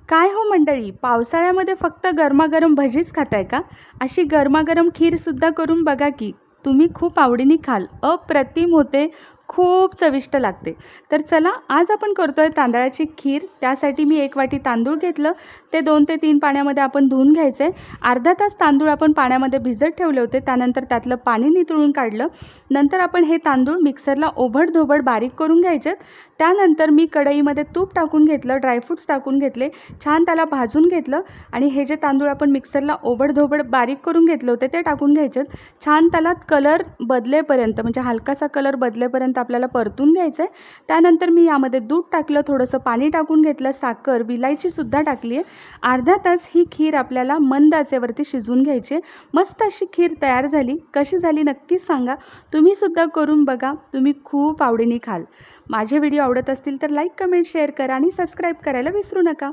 काय हो मंडळी, पावसाळ्यामध्ये फक्त गरमागरम भजीच खाताय का? अशी गरमागरम खीरसुद्धा करून बघा की. तुम्ही खूप आवडीने खाल. अप्रतिम होते, खूप चविष्ट लागते. तर चला, आज आपण करतोय तांदळाची खीर. त्यासाठी मी 1 वाटी तांदूळ घेतलं. ते 2 ते 3 पाण्यामध्ये आपण धुवून घ्यायचे. अर्धा तास तांदूळ आपण पाण्यामध्ये भिजत ठेवले होते. त्यानंतर त्यातलं पाणी निथळून काढलं. नंतर आपण हे तांदूळ मिक्सरला ओबडधोबड बारीक करून घ्यायचे. त्यानंतर मी कढईमध्ये तूप टाकून घेतलं, ड्रायफ्रूट्स टाकून घेतले, छान त्याला भाजून घेतलं आणि हे जे तांदूळ आपण मिक्सरला ओबडधोबड बारीक करून घेतले होते ते टाकून घ्यायचे. छान त्याला कलर बदलेपर्यंत, म्हणजे हलकासा कलर बदलेपर्यंत आपल्याला परतून घ्यायचं आहे. त्यानंतर मी यामध्ये दूध टाकलं, थोडंसं पाणी टाकून घेतलं, साखर, विलायचीसुद्धा टाकली आहे. अर्धा तास ही खीर आपल्याला मंद आचेवरती शिजवून घ्यायची आहे. मस्त अशी खीर तयार झाली. कशी झाली नक्कीच सांगा. तुम्हीसुद्धा करून बघा, तुम्ही खूप आवडीने खाल. माझे व्हिडिओ आवडत असतील तर लाईक, कमेंट, शेअर करा आणि सबस्क्राईब करायला विसरू नका.